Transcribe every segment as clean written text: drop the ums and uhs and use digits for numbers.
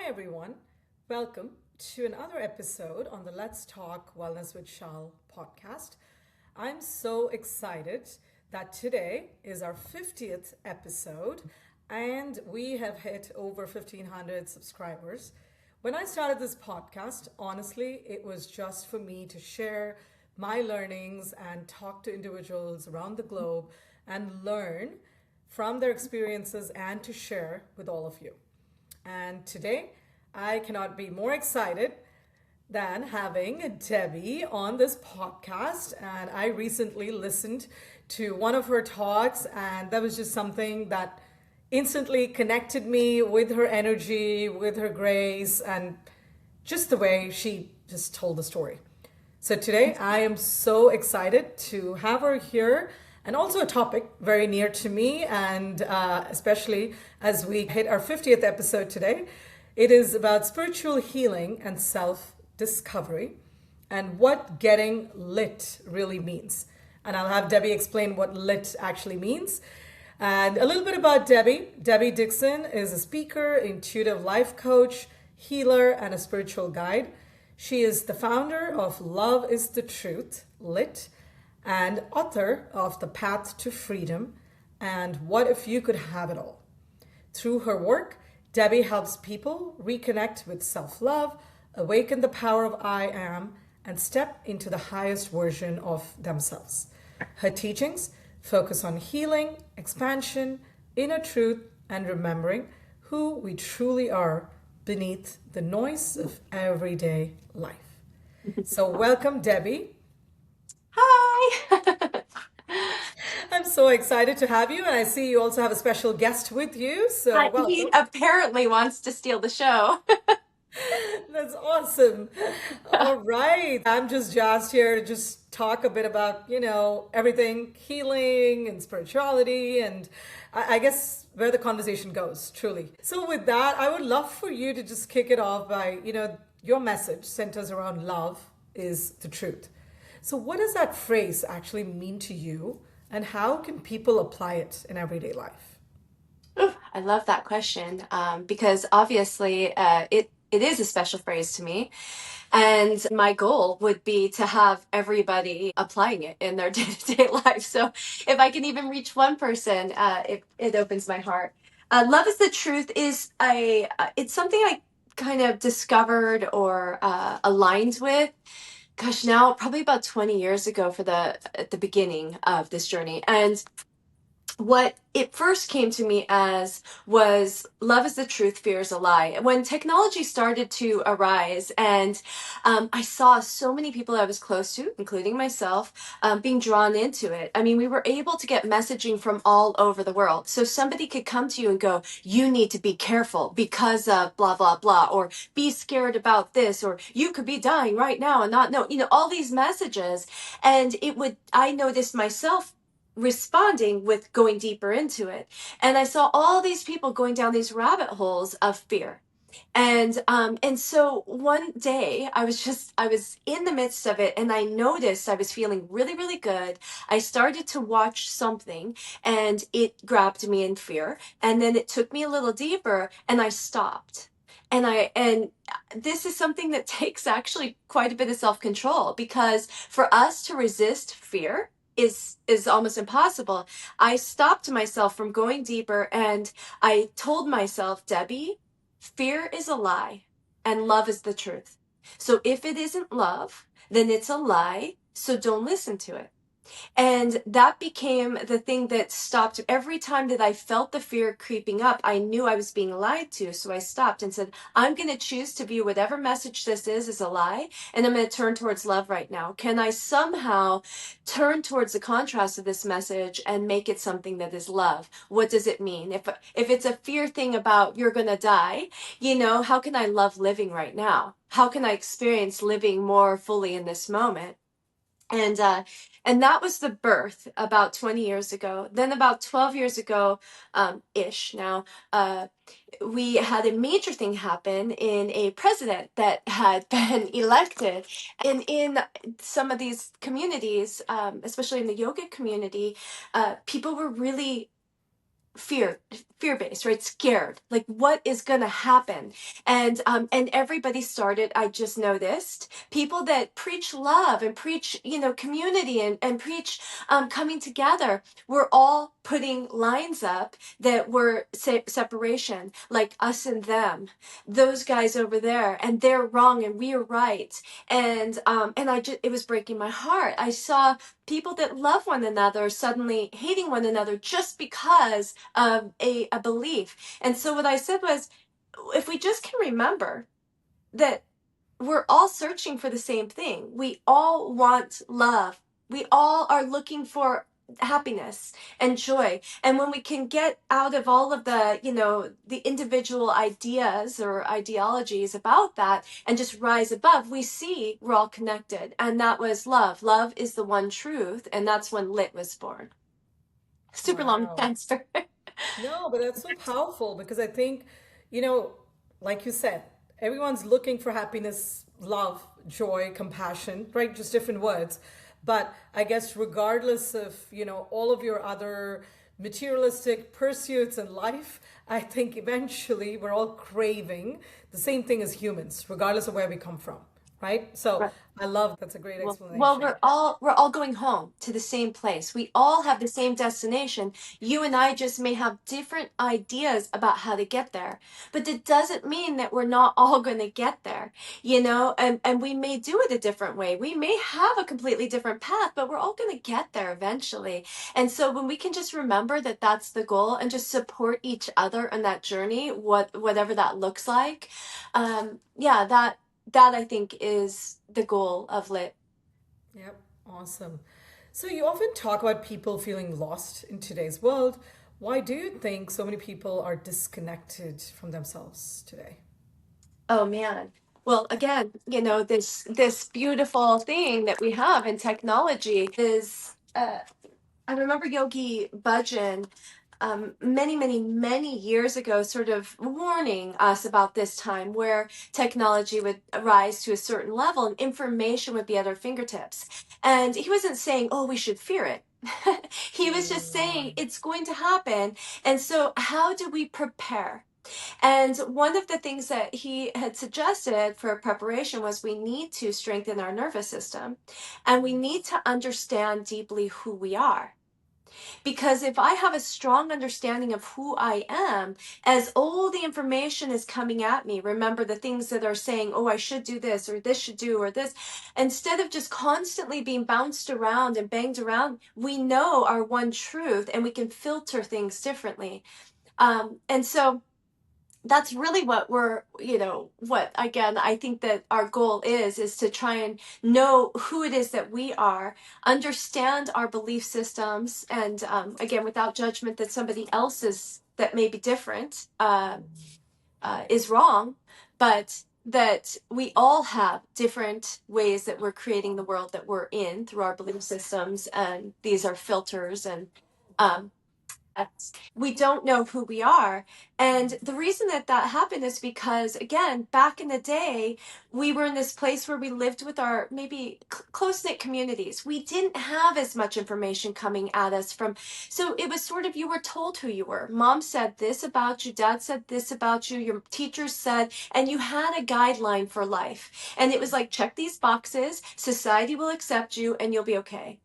everyone. Welcome to another episode on the Let's Talk Wellness with Shal podcast. I'm so excited that today is our 50th episode and we have hit over 1,500 subscribers. When I started this podcast, honestly, it was just for me to share my learnings and talk to individuals around the globe and learn from their experiences and to share with all of you. And today, I cannot be more excited than having Debbie on this podcast. And I recently listened to one of her talks, and that was just something that instantly connected me with her energy, with her grace, and just the way she just told the story. So today, I am so excited to have her here and also a topic very near to me, and especially as we hit our 50th episode today. It is about spiritual healing and self-discovery and what getting lit really means. And I'll have Debbie explain what lit actually means. And a little bit about Debbie. Debbie Dixon is a speaker, intuitive life coach, healer, and a spiritual guide. She is the founder of Love is the Truth, LITT, and author of The Path to Freedom and What If You Could Have It All. Through her work, Debbie helps people reconnect with self-love, awaken the power of I am, and step into the highest version of themselves. Her teachings focus on healing, expansion, inner truth, and remembering who we truly are beneath the noise of everyday life. So welcome, Debbie. Hi. I'm so excited to have you, and I see you also have a special guest with you. So He welcome. apparently wants to steal the show. That's awesome. All right. I'm just jazzed here to just talk a bit about, everything healing and spirituality and I guess where the conversation goes, truly. So with that, I would love for you to just kick it off by, your message centers around love is the truth. So what does that phrase actually mean to you and how can people apply it in everyday life? Ooh, I love that question because obviously it is a special phrase to me. And my goal would be to have everybody applying it in their day-to-day life. So if I can even reach one person, it opens my heart. Love is the truth is it's something I kind of discovered or aligned with. Gosh, now probably about 20 years ago for at the beginning of this journey. And what it first came to me as was love is the truth, fear is a lie. When technology started to arise, and I saw so many people I was close to, including myself, being drawn into it. I mean, we were able to get messaging from all over the world. So somebody could come to you and go, you need to be careful because of blah, blah, blah, or be scared about this, or you could be dying right now and not know, all these messages. And I noticed myself responding with going deeper into it. And I saw all these people going down these rabbit holes of fear. And so one day I was in the midst of it and I noticed I was feeling really, really good. I started to watch something and it grabbed me in fear. And then it took me a little deeper and I stopped. And this is something that takes actually quite a bit of self-control because for us to resist fear is almost impossible. I stopped myself from going deeper and I told myself, Debbie, fear is a lie and love is the truth. So if it isn't love, then it's a lie. So don't listen to it. And that became the thing that stopped. Every time that I felt the fear creeping up, I knew I was being lied to. So I stopped and said, I'm going to choose to view whatever message this is a lie. And I'm going to turn towards love right now. Can I somehow turn towards the contrast of this message and make it something that is love? What does it mean? If it's a fear thing about you're going to die, how can I love living right now? How can I experience living more fully in this moment? And that was the birth about 20 years ago. Then about 12 years ago, ish now, we had a major thing happen in a president that had been elected. And in some of these communities, especially in the yoga community, people were really fear fear-based, right? Scared, like what is going to happen. And everybody started, I just noticed, people that preach love and preach, community, and preach coming together, were all putting lines up that were separation, like us and them, those guys over there, and they're wrong and we're right. And I just, it was breaking my heart. I saw people that love one another suddenly hating one another just because of a belief. And so what I said was, if we just can remember that we're all searching for the same thing, we all want love, we all are looking for happiness and joy. And when we can get out of all of the individual ideas or ideologies about that and just rise above, we see we're all connected. And that was love. Love is the one truth. And that's when LITT was born. Super long Wow. answer. No, but that's so powerful because I think, you know, like you said, everyone's looking for happiness, love, joy, compassion, right? Just different words. But I guess regardless of, all of your other materialistic pursuits in life, I think eventually we're all craving the same thing as humans, regardless of where we come from, right? So Right. I love that's a great Well, explanation. we're all going home to the same place. We all have the same destination. You and I just may have different ideas about how to get there, but that doesn't mean that we're not all going to get there, and we may do it a different way. We may have a completely different path, but we're all going to get there eventually. And so when we can just remember that that's the goal and just support each other on that journey, whatever that looks like, yeah, that I think is the goal of LITT. Yep, awesome. So you often talk about people feeling lost in today's world. Why do you think so many people are disconnected from themselves today? Oh man. Well, again, this beautiful thing that we have in technology is, I remember Yogi Bhajan, many, many, many years ago, sort of warning us about this time where technology would rise to a certain level and information would be at our fingertips. And he wasn't saying, oh, we should fear it. He was just saying it's going to happen. And so, how do we prepare? And one of the things that he had suggested for preparation was we need to strengthen our nervous system and we need to understand deeply who we are. Because if I have a strong understanding of who I am, as all the information is coming at me, remember the things that are saying, oh, I should do this, or this should do, or this, instead of just constantly being bounced around and banged around, we know our one truth and we can filter things differently. And so that's really what we're, what again, I think that our goal is to try and know who it is that we are, understand our belief systems, and again, without judgment that somebody else's that may be different is wrong, but that we all have different ways that we're creating the world that we're in through our belief systems, and these are filters. And um, we don't know who we are. And the reason that that happened is because, again, back in the day, we were in this place where we lived with our maybe close knit communities. We didn't have as much information coming at us from, so it was sort of, you were told who you were. Mom said this about you, dad said this about you, your teachers said, and you had a guideline for life. And it was like, check these boxes, society will accept you, and you'll be okay.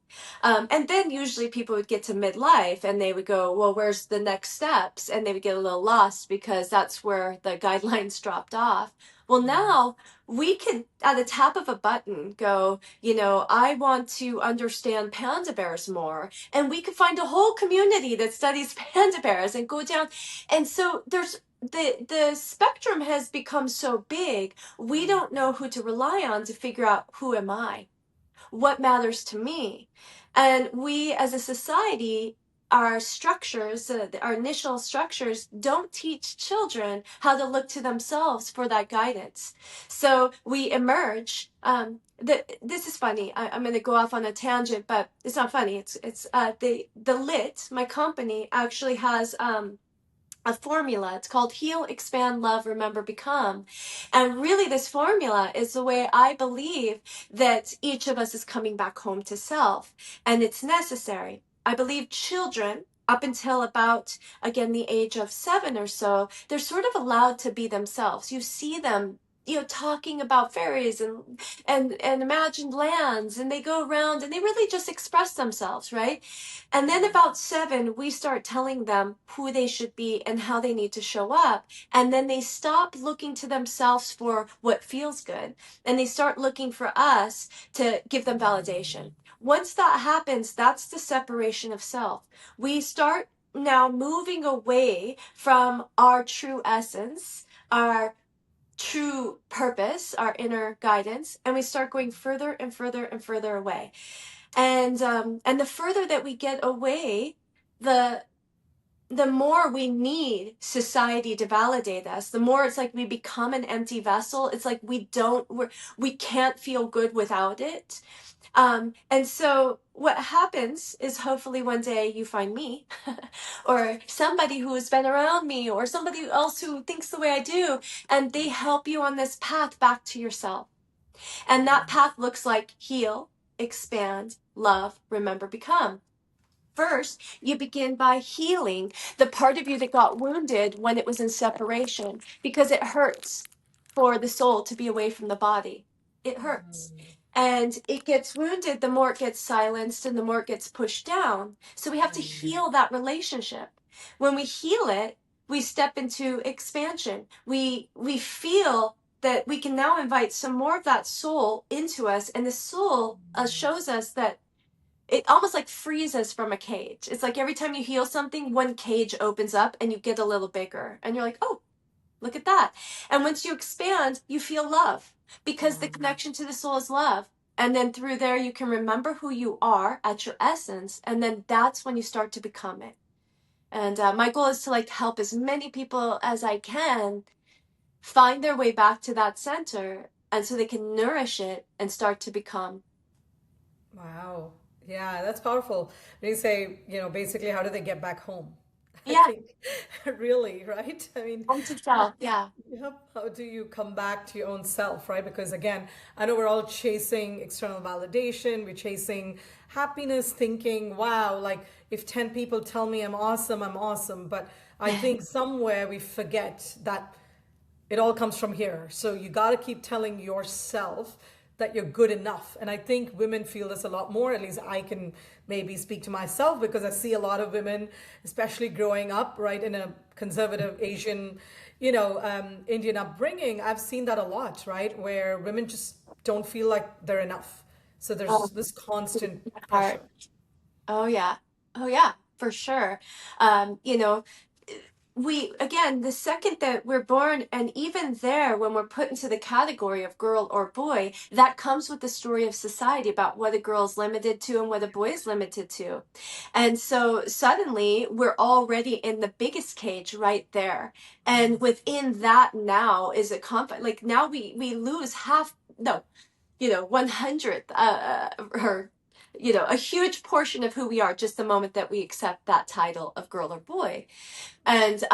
And then usually people would get to midlife and they would go, well, where's the next steps? And they would get a little lost because that's where the guidelines dropped off. Well, now we can, at the tap of a button, go, I want to understand panda bears more. And we could find a whole community that studies panda bears and go down. And so there's, the spectrum has become so big, we don't know who to rely on to figure out who am I, what matters to me. And we as a society, our structures, our initial structures, don't teach children how to look to themselves for that guidance. So we emerge. This is funny. I'm going to go off on a tangent, but it's not funny. It's the LITT, my company, actually has a formula. It's called Heal, Expand, Love, Remember, Become. And really, this formula is the way I believe that each of us is coming back home to self. And it's necessary. I believe children up until about, again, the age of 7 or so, they're sort of allowed to be themselves. You see them, talking about fairies and imagined lands, and they go around and they really just express themselves, right? And then about 7, we start telling them who they should be and how they need to show up. And then they stop looking to themselves for what feels good, and they start looking for us to give them validation. Once that happens, that's the separation of self. We start now moving away from our true essence, our true purpose, our inner guidance, and we start going further and further and further away. And the further that we get away, the more we need society to validate us, the more it's like we become an empty vessel. It's like we can't feel good without it. And so what happens is, hopefully one day you find me or somebody who has been around me or somebody else who thinks the way I do, and they help you on this path back to yourself. And that path looks like heal, expand, love, remember, become. First, you begin by healing the part of you that got wounded when it was in separation, because it hurts for the soul to be away from the body. It hurts. And it gets wounded the more it gets silenced and the more it gets pushed down. So we have to heal that relationship. When we heal it, we step into expansion. We feel that we can now invite some more of that soul into us, and the soul shows us that it almost like frees us from a cage. It's like every time you heal something, one cage opens up and you get a little bigger, and you're like, oh, look at that. And once you expand, you feel love, because the connection to the soul is love. And then through there, you can remember who you are at your essence. And then that's when you start to become it. And my goal is to like help as many people as I can find their way back to that center, and so they can nourish it and start to become. Wow. Yeah, that's powerful. When you say, basically, how do they get back home? I Yeah, think, really, right? I mean, home to self. Yeah. yep. How do you come back to your own self, right? Because again, I know we're all chasing external validation, we're chasing happiness, thinking, wow, like if 10 people tell me I'm awesome, I'm awesome. But I think somewhere we forget that it all comes from here. So you got to keep telling yourself that you're good enough. And I think women feel this a lot more. At least I can maybe speak to myself, because I see a lot of women, especially growing up, right, in a conservative Asian, Indian upbringing. I've seen that a lot, right, where women just don't feel like they're enough. So Oh, there's this constant heart. pressure. Oh yeah. Oh yeah, for sure. Um, you know, we, again, the second that we're born, and even there, when we're put into the category of girl or boy, that comes with the story of society about what a girl is limited to and what a boy is limited to. And so suddenly we're already in the biggest cage right there. And within that now is a like now we lose half, no, 100th, or a huge portion of who we are just the moment that we accept that title of girl or boy. And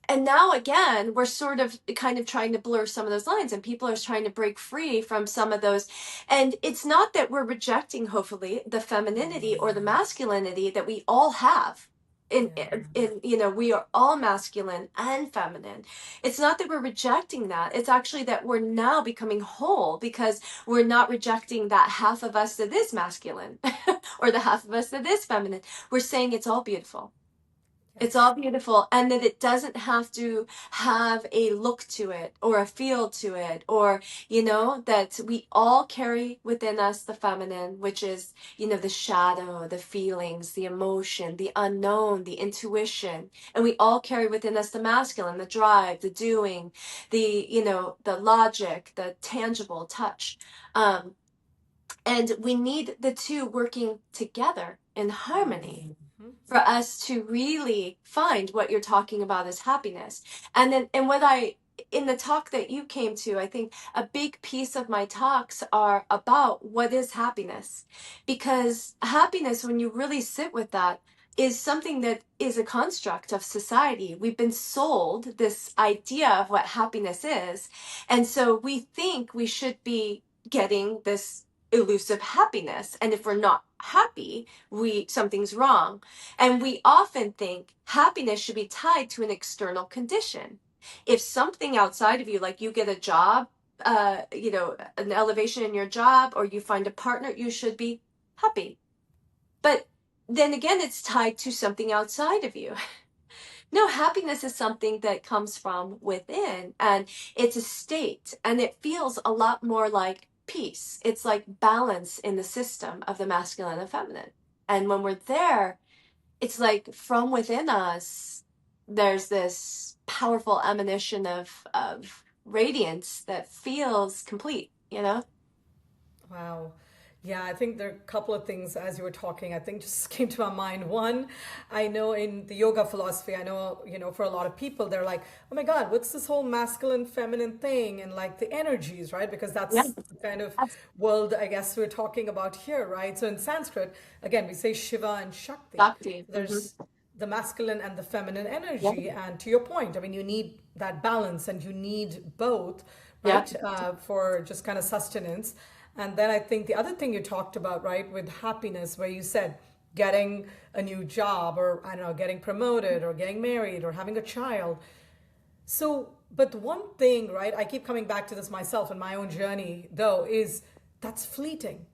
now again, we're sort of kind of trying to blur some of those lines, and people are trying to break free from some of those. And it's not that we're rejecting, hopefully, the femininity or the masculinity that we all have. We are all masculine and feminine. It's not that we're rejecting that. It's actually that we're now becoming whole, because we're not rejecting that half of us that is masculine or the half of us that is feminine. We're saying it's all beautiful. It's Yes. all beautiful, and that it doesn't have to have a look to it or a feel to it, or, that we all carry within us the feminine, which is, the shadow, the feelings, the emotion, the unknown, the intuition. And we all carry within us the masculine, the drive, the doing, the logic, the tangible touch. Um, and we need the two working together in harmony for us to really find what you're talking about as happiness. And what I, in the talk that you came to, I think a big piece of my talks are about what is happiness. Because happiness, when you really sit with that, is something that is a construct of society. We've been sold this idea of what happiness is. And so we think we should be getting this elusive happiness. And if we're not happy, something's wrong. And we often think happiness should be tied to an external condition. If something outside of you, like you get a job, an elevation in your job, or you find a partner, you should be happy. But then again, it's tied to something outside of you. No, happiness is something that comes from within, and it's a state, and it feels a lot more like peace. It's like balance in the system of the masculine and feminine. And when we're there, it's like from within us, there's this powerful emanation of radiance that feels complete, you know? Wow. Yeah, I think there are a couple of things as you were talking, I think just came to my mind. One, I know in the yoga philosophy, I know, for a lot of people, they're like, oh my God, what's this whole masculine, feminine thing? And like the energies, right? Because Yeah, that's the kind of world, I guess, we're talking about here, right? So in Sanskrit, again, we say Shiva and Shakti. Shakti. There's the masculine and the feminine Yeah, energy. And to your point, I mean, you need that balance and you need both, yeah, right? For just kind of sustenance. And then I think the other thing you talked about, right, with happiness, where you said getting a new job or, I don't know, getting promoted or getting married or having a child. So, but the one thing, right, I keep coming back to this myself in my own journey, though, is that's fleeting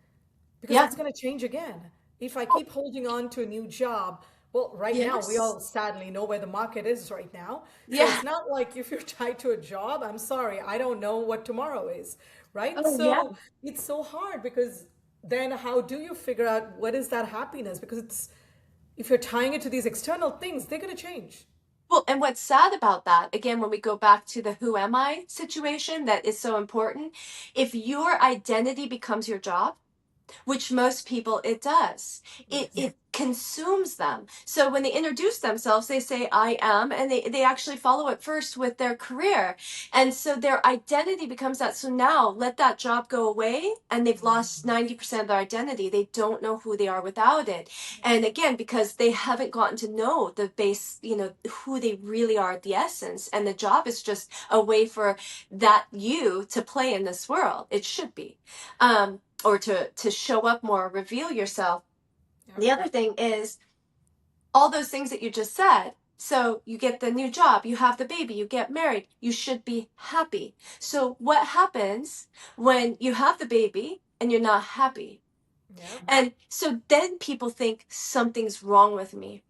because yeah. that's going to change again. If I keep holding on to a new job, well, right now we Yes. all sadly know where the market is right now. So Yeah. it's not like if you're tied to a job, I'm sorry, I don't know what tomorrow is, right? Oh, yeah. So it's so hard because then how do you figure out what is that happiness? Because it's if you're tying it to these external things, they're going to change. Well, and what's sad about that, again, when we go back to the who am I situation that is so important, if your identity becomes your job, which most people it does, Yes. it consumes them. So when they introduce themselves, they say I am, and they actually follow it first with their career, and so their identity becomes that. So now let that job go away and they've lost 90% of their identity. They don't know who they are without it. And again, because they haven't gotten to know the base, who they really are at the essence, and the job is just a way for that you to play in this world. It should be, or to show up more, reveal yourself. Yeah. The other thing is all those things that you just said. So you get the new job, you have the baby, you get married, you should be happy. So what happens when you have the baby and you're not happy? Yeah. And so then people think something's wrong with me,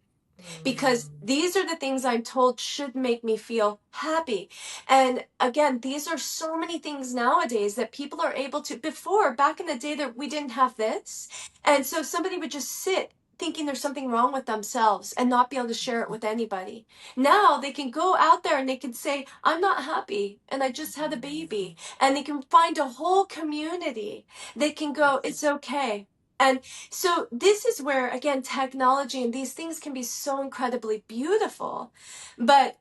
because these are the things I'm told should make me feel happy. And again, these are so many things nowadays that people are able to. Before, back in the day, that we didn't have this, and so somebody would just sit thinking there's something wrong with themselves and not be able to share it with anybody. Now they can go out there and they can say, I'm not happy and I just had a baby, and they can find a whole community. They can go, Yes. it's okay. And so this is where, again, technology and these things can be so incredibly beautiful, but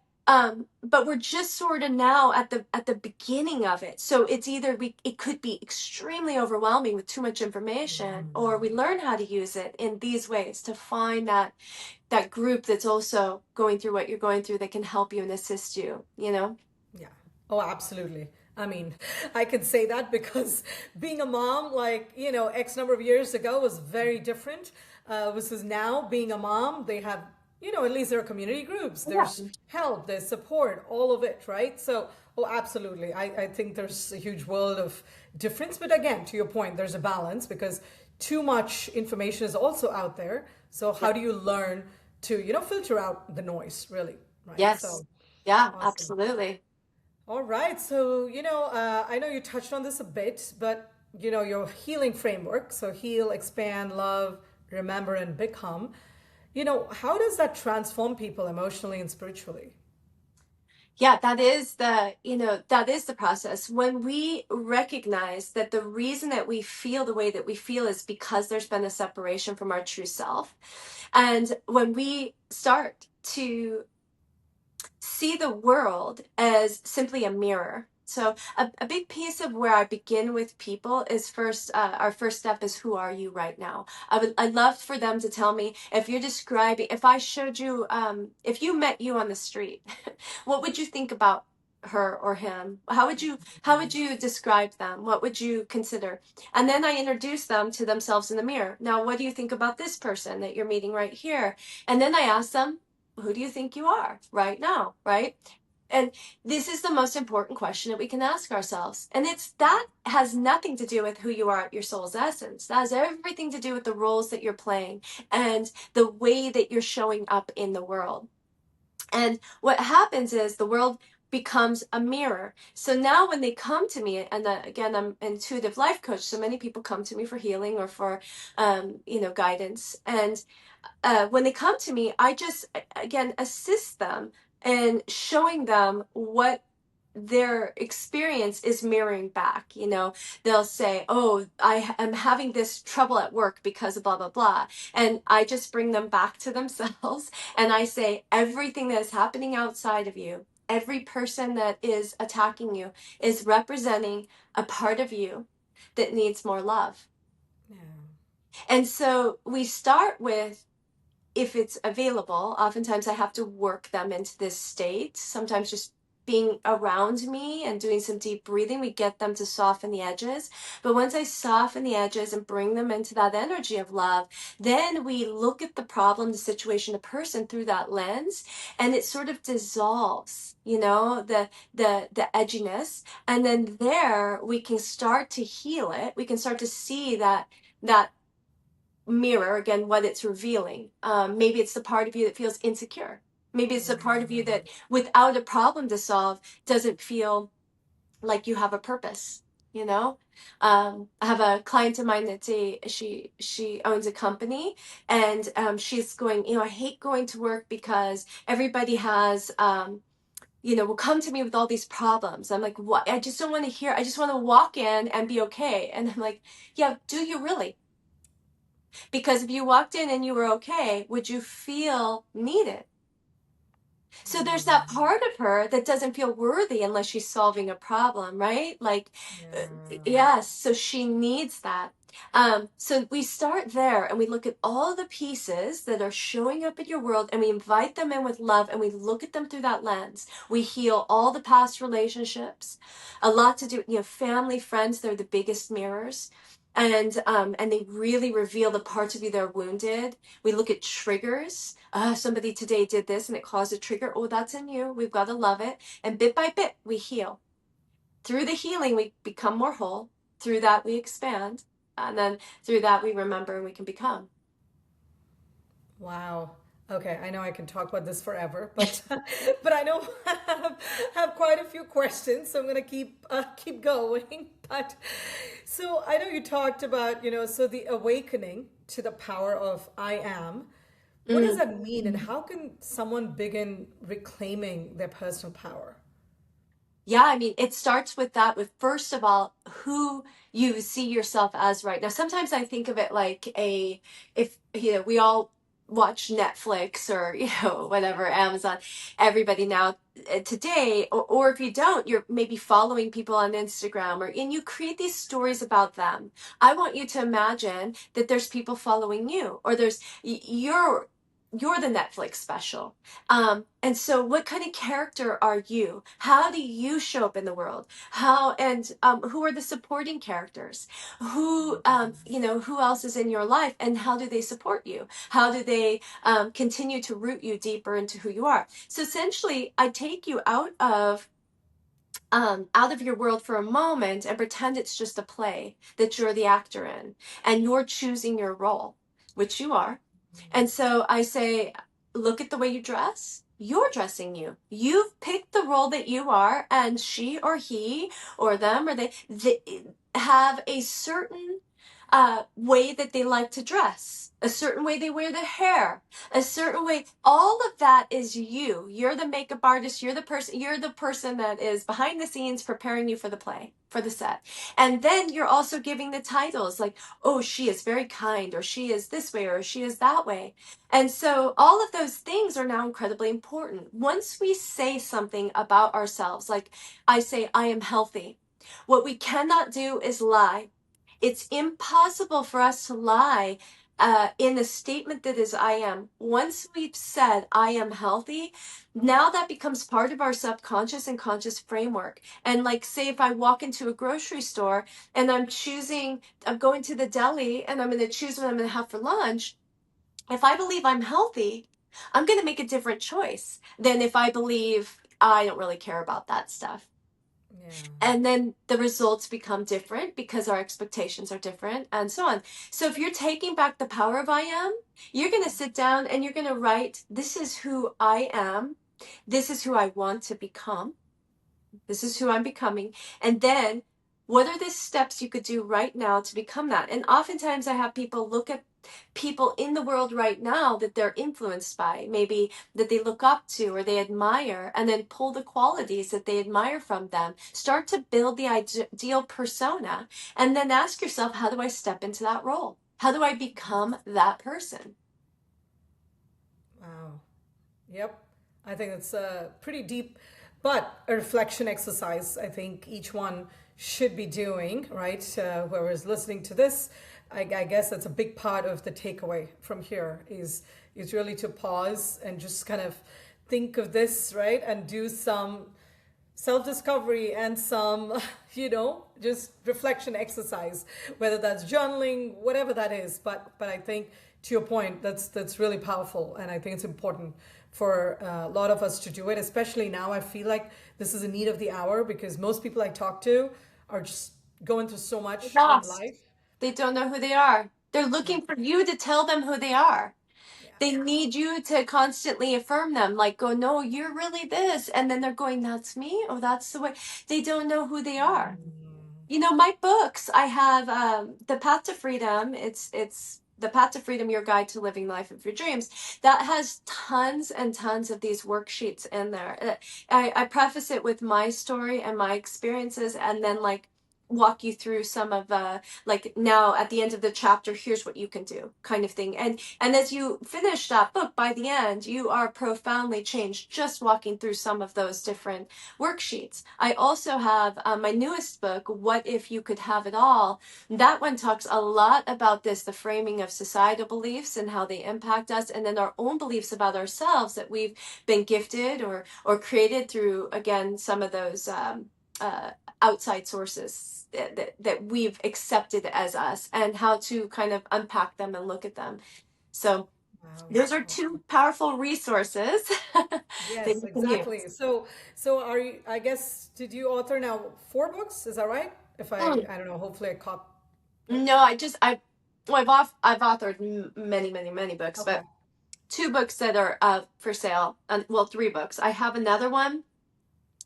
we're just sort of now at the beginning of it. So it's either it could be extremely overwhelming with too much information, or we learn how to use it in these ways to find that group that's also going through what you're going through, that can help you and assist you, you know? Yeah. Oh, absolutely. I mean, I can say that because being a mom, like, X number of years ago was very different. Versus now, being a mom, they have, at least there are community groups, Yeah. there's help, there's support, all of it, right? So, oh, absolutely. I think there's a huge world of difference. But again, to your point, there's a balance because too much information is also out there. So, Yeah. how do you learn to, filter out the noise, really, right? Yes. So, Yeah, awesome. absolutely. All right. So, I know you touched on this a bit, but, your healing framework, so heal, expand, love, remember, and become, how does that transform people emotionally and spiritually? Yeah, that is the process. When we recognize that the reason that we feel the way that we feel is because there's been a separation from our true self. And when we start to see the world as simply a mirror. So a big piece of where I begin with people is first, our first step is, who are you right now? I'd love for them to tell me, if you're describing, if I showed you, if you met you on the street, what would you think about? her or him? How would you describe them? What would you consider? And then I introduce them to themselves in the mirror. Now, what do you think about this person that you're meeting right here? And then I ask them, who do you think you are right now, right? And this is the most important question that we can ask ourselves. And that has nothing to do with who you are at your soul's essence. That has everything to do with the roles that you're playing and the way that you're showing up in the world. And what happens is the world becomes a mirror. So now when they come to me, and again, I'm an intuitive life coach, so many people come to me for healing or for, guidance. And when they come to me, I just, again, assist them in showing them what their experience is mirroring back. They'll say, oh, I am having this trouble at work because of blah blah blah, and I just bring them back to themselves, and I say, everything that is happening outside of you, every person that is attacking you, is representing a part of you that needs more love. Yeah. And so we start with, if it's available, oftentimes I have to work them into this state. Sometimes just being around me and doing some deep breathing, we get them to soften the edges. But once I soften the edges and bring them into that energy of love, then we look at the problem, the situation, the person through that lens, and it sort of dissolves, the edginess. And then there we can start to heal it. We can start to see that mirror, again, what it's revealing. Maybe it's the part of you that feels insecure. Maybe it's the part of you that, without a problem to solve, doesn't feel like you have a purpose. I have a client of mine that's she owns a company, and she's going, I hate going to work because everybody has will come to me with all these problems. I'm like, what? I just don't want to hear. I just want to walk in and be okay. And I'm like, yeah, do you really? Because if you walked in and you were okay, would you feel needed? So there's that part of her that doesn't feel worthy unless she's solving a problem, right? Like, yes, so she needs that. So we start there and we look at all the pieces that are showing up in your world, and we invite them in with love, and we look at them through that lens. We heal all the past relationships, a lot to do, family, friends, they're the biggest mirrors. And they really reveal the parts of you that are wounded. We look at triggers. Somebody today did this and it caused a trigger. Oh, that's in you. We've got to love it. And bit by bit, we heal. Through the healing, we become more whole. Through that, we expand. And then through that, we remember and we can become. Wow. Okay, I know I can talk about this forever, but but I know I have quite a few questions, so I'm gonna keep going. But so I know you talked about, so the awakening to the power of I am. What does Mm. that mean, and how can someone begin reclaiming their personal power? Yeah, I mean, it starts with that, with first of all, who you see yourself as right now. Sometimes I think of it like if, we all watch Netflix or, whatever, Amazon, everybody now today, or if you don't, you're maybe following people on Instagram, and you create these stories about them. I want you to imagine that there's people following you, or you're the Netflix special. And so what kind of character are you? How do you show up in the world? Who are the supporting characters? Who else is in your life, and how do they support you? How do they continue to root you deeper into who you are? So essentially, I take you out of your world for a moment and pretend it's just a play that you're the actor in, and you're choosing your role, which you are. And so I say, look at the way you dress. You're dressing you. You've picked the role that you are, and she or he or them or they have a certain way that they like to dress, a certain way they wear their hair, a certain way. All of that is you. You're the makeup artist. You're the person that is behind the scenes preparing you for the play, for the set. And then you're also giving the titles like, oh, she is very kind, or she is this way, or she is that way. And so all of those things are now incredibly important. Once we say something about ourselves, like I say, I am healthy, what we cannot do is lie. It's impossible for us to lie in a statement that is I am. Once we've said I am healthy, now that becomes part of our subconscious and conscious framework. And like, say if I walk into a grocery store and I'm going to the deli and I'm going to choose what I'm going to have for lunch. If I believe I'm healthy, I'm going to make a different choice than if I believe I don't really care about that stuff. Yeah. And then the results become different because our expectations are different and so on. So if you're taking back the power of I am, you're going to sit down and you're going to write, this is who I am. This is who I want to become. This is who I'm becoming. And then what are the steps you could do right now to become that? And oftentimes I have people look at people in the world right now that they're influenced by, maybe that they look up to or they admire, and then pull the qualities that they admire from them. Start to build the ideal persona, and then ask yourself, how do I step into that role? How do I become that person? Wow. Yep. I think it's pretty deep, but a reflection exercise. I think each one should be doing, right? Whoever's listening to this, I guess that's a big part of the takeaway from here is really to pause and just kind of think of this, right? And do some self-discovery and some just reflection exercise, whether that's journaling, whatever that is. But I think, to your point, that's really powerful, and I think it's important for a lot of us to do it, especially now. I feel like this is a need of the hour because most people I talk to are just going through so much in Lost. life. They don't know who they are. They're Yeah. looking for you to tell them who they are. Yeah. They need you to constantly affirm them, like, go, no, you're really this. And then they're going, that's me. Oh, that's the way. They don't know who they are. You know, my books, I have The Path to Freedom. It's The Path to Freedom, Your Guide to Living Life of Your Dreams. That has tons and tons of these worksheets in there. I preface it with my story and my experiences, and then like walk you through some of like, now at the end of the chapter, here's what you can do, kind of thing. And as you finish that book, by the end you are profoundly changed just walking through some of those different worksheets. I also have my newest book, What If You Could Have It All. That one talks a lot about this, the framing of societal beliefs and how they impact us, and then our own beliefs about ourselves that we've been gifted or created through, again, some of those uh, outside sources that we've accepted as us, and how to kind of unpack them and look at them. So Wow. those are Awesome. two powerful resources that Yes, you can exactly. use. So are you, I guess, did you author now 4 books? Is that right? If I don't know, hopefully I caught. Yep. No, well, I've authored many books, Okay. but two books that are for sale, and well, three books. I have another one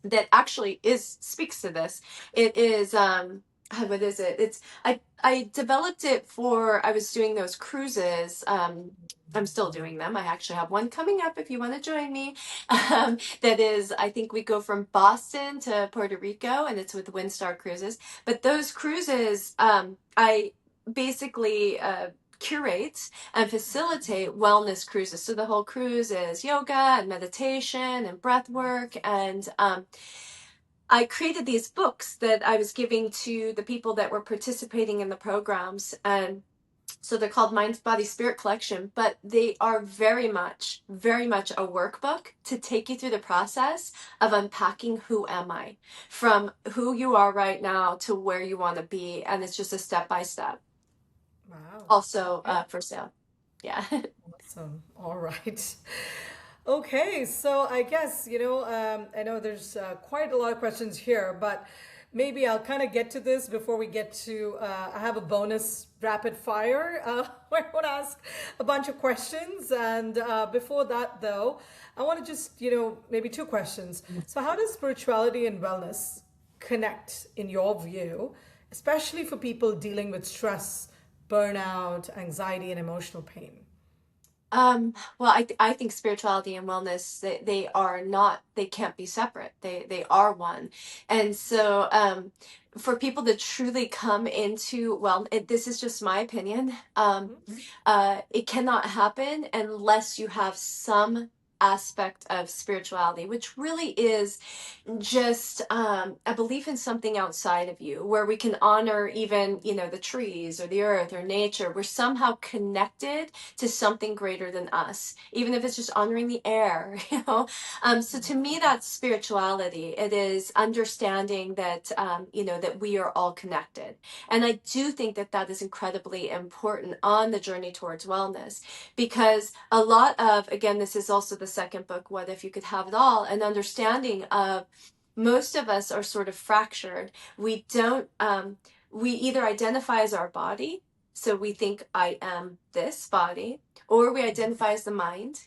that actually is speaks to this. It is what is it? It's I developed it for, I was doing those cruises. I'm still doing them. I actually have one coming up if you want to join me. That is, I think we go from Boston to Puerto Rico, and it's with Windstar Cruises. But those cruises, I basically curate and facilitate wellness cruises. So the whole cruise is yoga and meditation and breath work. And I created these books that I was giving to the people that were participating in the programs. And so they're called Mind, Body, Spirit Collection, but they are very much a workbook to take you through the process of unpacking who am I, from who you are right now to where you want to be. And it's just a step by step. Wow. Also Okay. for sale. Yeah. Awesome. All right. Okay, so I guess, I know there's quite a lot of questions here, but maybe I'll kind of get to this before we get to, I have a bonus rapid fire where I want to ask a bunch of questions. And before that, though, I want to just, maybe 2 questions. So, how does spirituality and wellness connect in your view, especially for people dealing with stress, burnout, anxiety, and emotional pain? Well, I think spirituality and wellness, they are not, they can't be separate. They are one. And so, for people to truly come into, well, this is just my opinion. Mhm. It cannot happen unless you have some aspect of spirituality, which really is just a belief in something outside of you, where we can honor even, the trees or the earth or nature. We're somehow connected to something greater than us, even if it's just honoring the air, so to me, that's spirituality. It is understanding that, that we are all connected. And I do think that that is incredibly important on the journey towards wellness, because a lot of, again, this is also the second book, What If You Could Have It All, an understanding of most of us are sort of fractured. We don't, we either identify as our body, so we think I am this body, or we identify as the mind,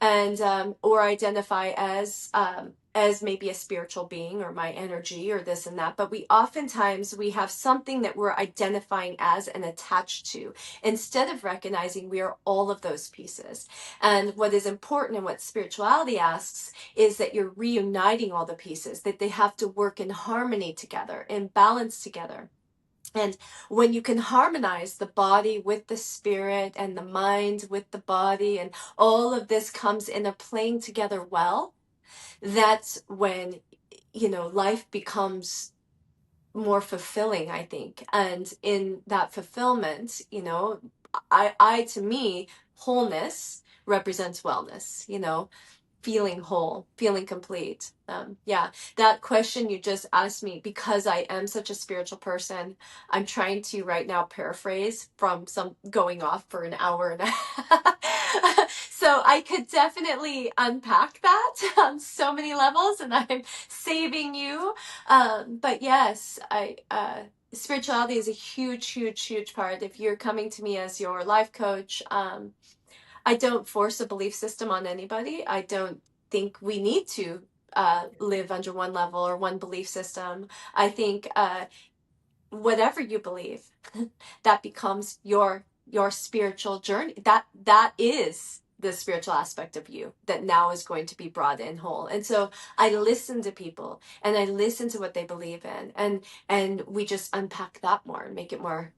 and or identify as maybe a spiritual being or my energy or this and that. But we oftentimes we have something that we're identifying as and attached to, instead of recognizing we are all of those pieces. And what is important and what spirituality asks is that you're reuniting all the pieces, that they have to work in harmony together, in balance together. And when you can harmonize the body with the spirit and the mind with the body, and all of this comes in a playing together well, that's when, life becomes more fulfilling, I think. And in that fulfillment, I to me, wholeness represents wellness, feeling whole, feeling complete. Yeah, that question you just asked me, because I am such a spiritual person, I'm trying to right now paraphrase from some going off for an hour and a half. So I could definitely unpack that on so many levels, and I'm saving you. But yes, spirituality is a huge, huge, huge part. If you're coming to me as your life coach, I don't force a belief system on anybody. I don't think we need to live under one level or one belief system. I think whatever you believe, that becomes your spiritual journey. That is the spiritual aspect of you that now is going to be brought in whole. And so I listen to people and I listen to what they believe in, and we just unpack that more and make it more,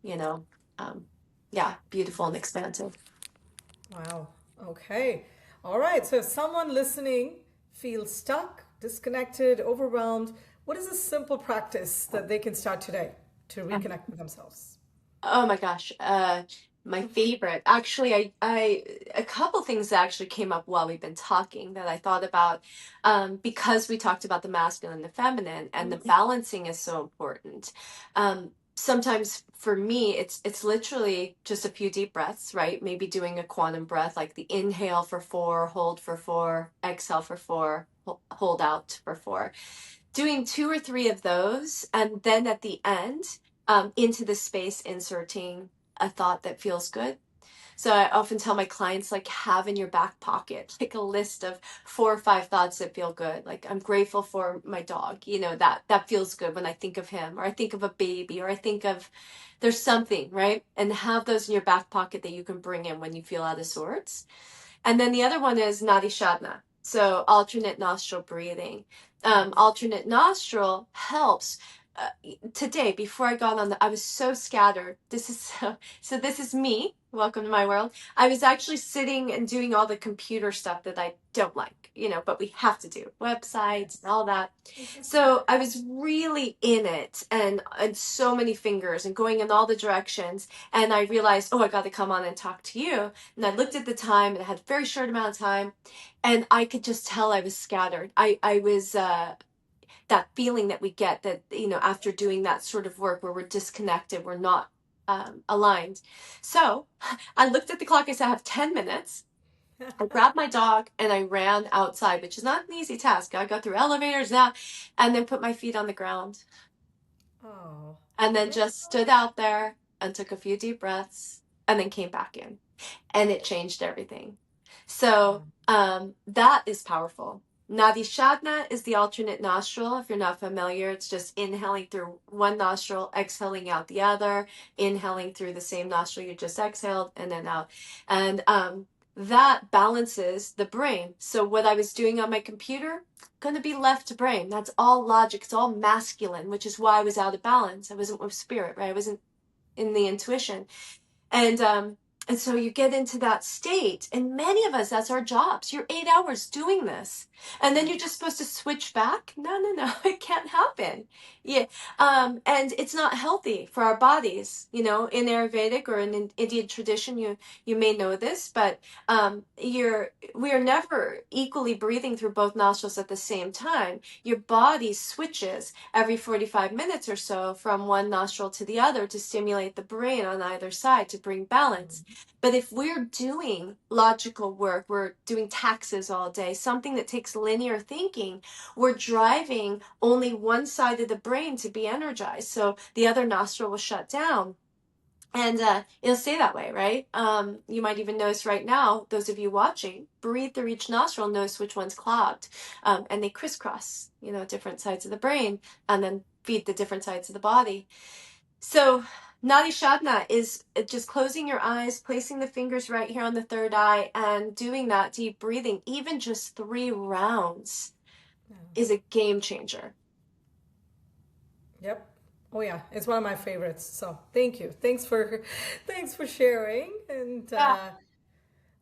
beautiful and expansive. Wow. Okay. All right. So if someone listening feels stuck, disconnected, overwhelmed, what is a simple practice that they can start today to reconnect with themselves? Oh my gosh. My favorite. Actually, I a couple things that actually came up while we've been talking that I thought about, because we talked about the masculine and the feminine, and the balancing is so important. Sometimes for me, it's literally just a few deep breaths, right? Maybe doing a quantum breath, like the inhale for 4, hold for 4, exhale for 4, hold out for 4. Doing 2 or 3 of those, and then at the end, into the space, inserting a thought that feels good. So I often tell my clients, like, have in your back pocket, like a list of 4 or 5 thoughts that feel good. Like, I'm grateful for my dog, that feels good when I think of him, or I think of a baby, or I think of there's something, right? And have those in your back pocket that you can bring in when you feel out of sorts. And then the other one is Nadi Shodhana. So alternate nostril breathing. Alternate nostril helps. Today, before I got on I was so scattered. This is so this is me. Welcome to my world. I was actually sitting and doing all the computer stuff that I don't like, but we have to do websites and all that. So I was really in it, and so many fingers and going in all the directions. And I realized, oh, I got to come on and talk to you. And I looked at the time, and I had a very short amount of time, and I could just tell I was scattered. I was that feeling that we get that, after doing that sort of work where we're disconnected, we're not aligned. So I looked at the clock. I said, I have 10 minutes. I grabbed my dog and I ran outside, which is not an easy task. I got through elevators now, and then put my feet on the ground. Oh. And then just stood out there and took a few deep breaths and then came back in. And it changed everything. So that is powerful. Nadi Shodhana is the alternate nostril. If you're not familiar, it's just inhaling through one nostril, exhaling out the other, inhaling through the same nostril you just exhaled, and then out. And that balances the brain. So what I was doing on my computer, going to be left brain. That's all logic. It's all masculine, which is why I was out of balance. I wasn't with spirit, right? I wasn't in the intuition. And And so you get into that state, and many of us, that's our jobs. You're 8 hours doing this, and then you're just supposed to switch back. No, no, no, it can't happen. Yeah. And it's not healthy for our bodies. In Ayurvedic or in Indian tradition, you may know this, but we are never equally breathing through both nostrils at the same time. Your body switches every 45 minutes or so from one nostril to the other to stimulate the brain on either side to bring balance. But if we're doing logical work, we're doing taxes all day, something that takes linear thinking, we're driving only one side of the brain to be energized. So the other nostril will shut down. And it'll stay that way, right? You might even notice right now, those of you watching, breathe through each nostril, notice which one's clogged. And they crisscross, different sides of the brain, and then feed the different sides of the body. So Nadi Shodhana is just closing your eyes, placing the fingers right here on the third eye, and doing that deep breathing, even just 3 rounds, is a game changer. Yep. Oh yeah, it's one of my favorites. So thank you. Thanks for sharing. And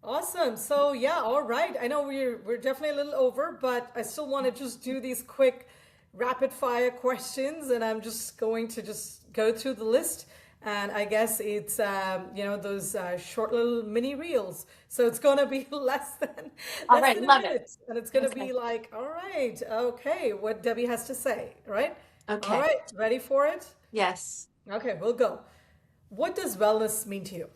awesome. So yeah, all right. I know we're definitely a little over, but I still want to just do these quick rapid fire questions, and I'm just going to just go through the list. And I guess it's those short little mini reels. So it's gonna be All less right, than a love it. minute, and it's gonna Okay. be like, all right, okay, what Debbie has to say, right? All Okay. right, ready for it? Yes. Okay, we'll go. What does wellness mean to you?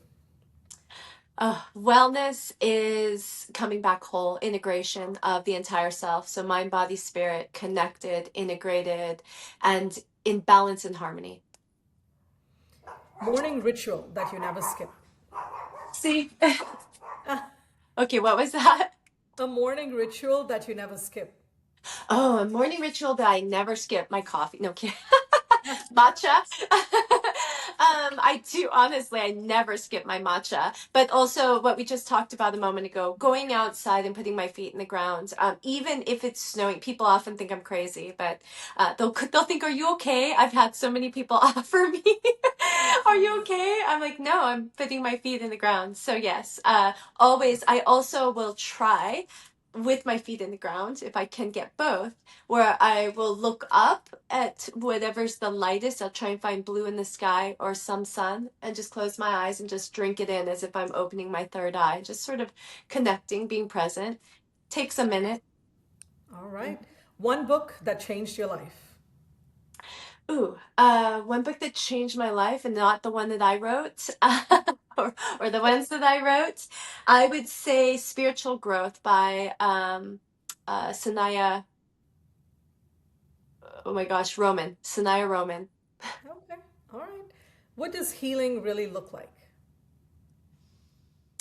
Wellness is coming back whole, integration of the entire self. So mind, body, spirit, connected, integrated, and in balance and harmony. Morning ritual that you never skip. See? Okay, what was that? A morning ritual that you never skip. Oh, a morning ritual that I never skip, my coffee. No kidding. Matcha. I do honestly, I never skip my matcha. But also, what we just talked about a moment ago, going outside and putting my feet in the ground, even if it's snowing. People often think I'm crazy, but they'll think, "Are you okay?" I've had so many people offer me, "Are you okay?" I'm like, "No, I'm putting my feet in the ground." So yes, always. I also will try with my feet in the ground if I can get both, where I will look up at whatever's the lightest. I'll try and find blue in the sky or some sun and just close my eyes and just drink it in as if I'm opening my third eye, just sort of connecting, being present. Takes a minute. All right. One book that changed your life. Ooh, one book that changed my life and not the one that I wrote, or the ones that I wrote, I would say Spiritual Growth by Sanaya, oh my gosh, Sanaya Roman. Okay. All right. What does healing really look like?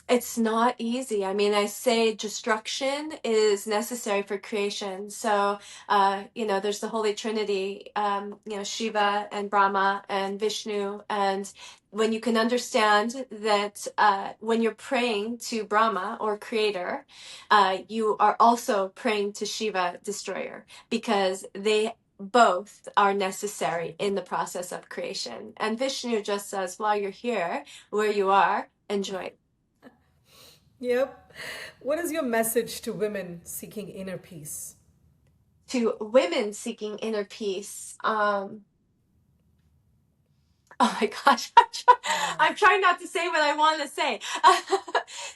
It's not easy. I mean, I say destruction is necessary for creation. So, there's the Holy Trinity, Shiva and Brahma and Vishnu. And when you can understand that when you're praying to Brahma or Creator, you are also praying to Shiva, Destroyer, because they both are necessary in the process of creation. And Vishnu just says, while you're here, where you are, enjoy. Yep. What is your message to women seeking inner peace? To women seeking inner peace. Oh my gosh, I'm trying not to say what I want to say.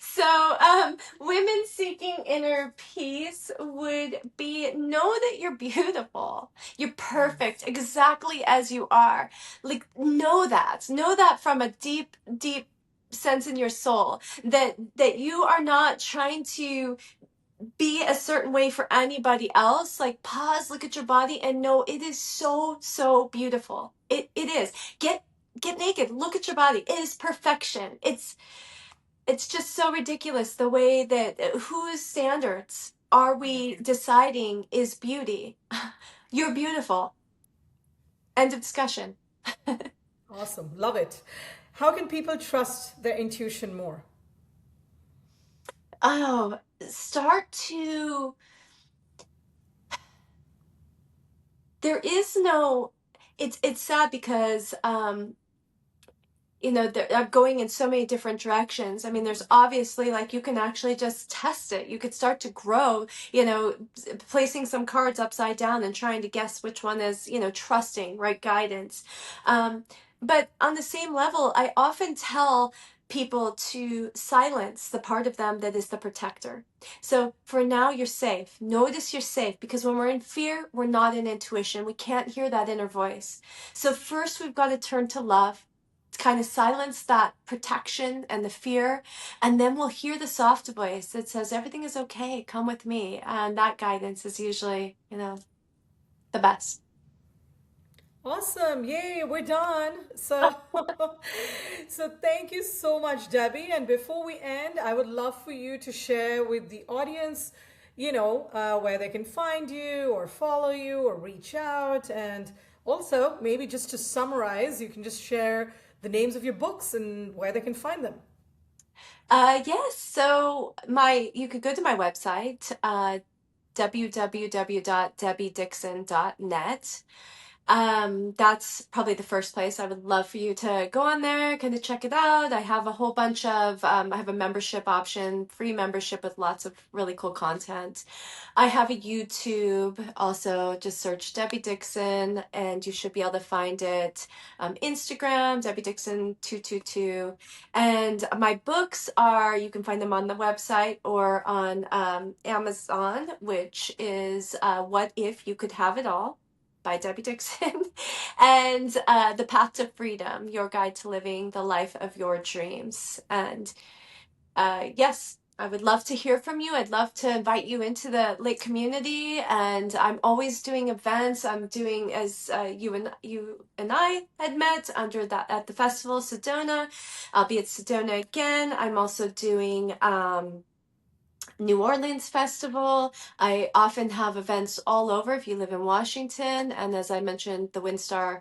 So, women seeking inner peace would be know that you're beautiful. You're perfect exactly as you are. Like, know that from a deep, deep sense in your soul that you are not trying to be a certain way for anybody else. Like, pause, look at your body, and know it is so, so beautiful. It is. Get naked, look at your body. It is perfection. It's just so ridiculous the way that whose standards are we deciding is beauty? You're beautiful. End of discussion. Awesome. Love it. How can people trust their intuition more? Oh, start to there is no it's sad because they're going in so many different directions. I mean, there's obviously, like, you can actually just test it. You could start to grow, placing some cards upside down and trying to guess which one is, trusting, right guidance. But on the same level, I often tell people to silence the part of them that is the protector. So for now, you're safe. Notice you're safe, because when we're in fear, we're not in intuition. We can't hear that inner voice. So first, we've got to turn to love, kind of silence that protection and the fear, and then we'll hear the soft voice that says everything is okay, come with me. And that guidance is usually, the best. Awesome. Yay, we're done. So so thank you so much, Debbie. And before we end, I would love for you to share with the audience, where they can find you or follow you or reach out. And also, maybe just to summarize, you can just share the names of your books and where they can find them. Yes, so you could go to my website, www.debbiedixon.net. That's probably the first place. I would love for you to go on there, kind of check it out. I have a whole bunch of, I have a membership option, free membership with lots of really cool content. I have a YouTube, also just search Debbie Dixon and you should be able to find it. Instagram, Debbie Dixon 222. And my books you can find them on the website or on Amazon, which is What If You Could Have It All by Debbie Dixon, and The Path to Freedom, Your Guide to Living the Life of Your Dreams. And yes, I would love to hear from you. I'd love to invite you into the LITT community, and I'm always doing events. I'm doing, as you and I had met under that at the festival Sedona. I'll be at Sedona again. I'm also doing New Orleans Festival. I often have events all over if you live in Washington. And as I mentioned, the Windstar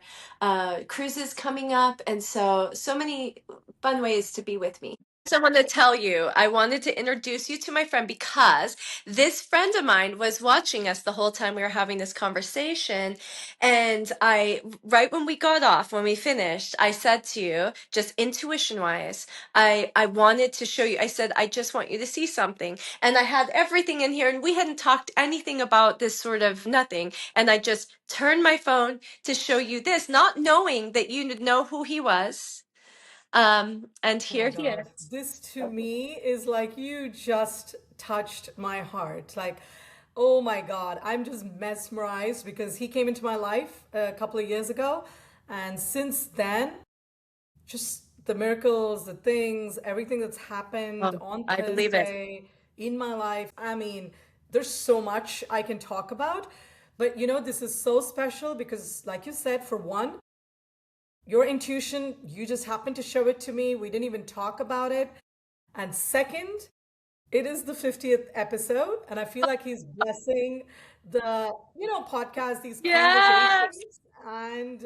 cruises coming up. And so many fun ways to be with me. So I want to tell you, I wanted to introduce you to my friend because this friend of mine was watching us the whole time we were having this conversation. And right when we got off, when we finished, I said to you, just intuition wise, I wanted to show you, I said, I just want you to see something. And I had everything in here and we hadn't talked anything about this sort of nothing. And I just turned my phone to show you this, not knowing that you would know who he was. And Oh my here he God. is. This to me is like you just touched my heart. Like, oh my God, I'm just mesmerized because he came into my life a couple of years ago. And since then, just the miracles, the things, everything that's happened on I believe it. Thursday in my life. I mean, there's so much I can talk about. But this is so special because, like you said, for one, your intuition, you just happened to show it to me. We didn't even talk about it. And second, it is the 50th episode, and I feel like he's blessing the, podcast, these Yes. conversations. And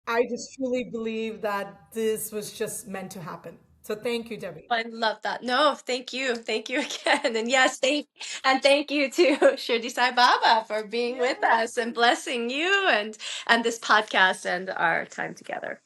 I just truly believe that this was just meant to happen. So thank you, Debbie. I love that. No, thank you. Thank you again. And yes, thank you to Shirdi Sai Baba for being with Yeah. us and blessing you and this podcast and our time together.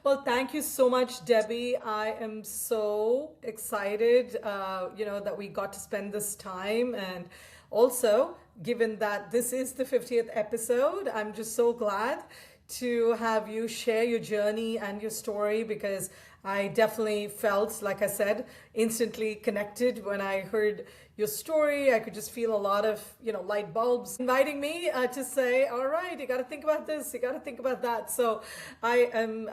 Well, thank you so much, Debbie. I am so excited, that we got to spend this time. And also, given that this is the 50th episode, I'm just so glad to have you share your journey and your story because I definitely felt, like I said, instantly connected when I heard your story. I could just feel a lot of, light bulbs inviting me to say, all right, you got to think about this, you got to think about that. So I am,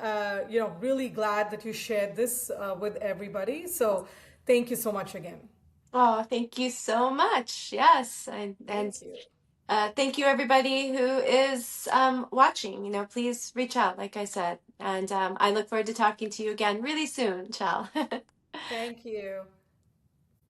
really glad that you shared this with everybody. So thank you so much again. Oh, thank you so much. Yes. And Thank you. thank you everybody who is watching. Please reach out, like I said. And I look forward to talking to you again really soon, Shal. Thank you.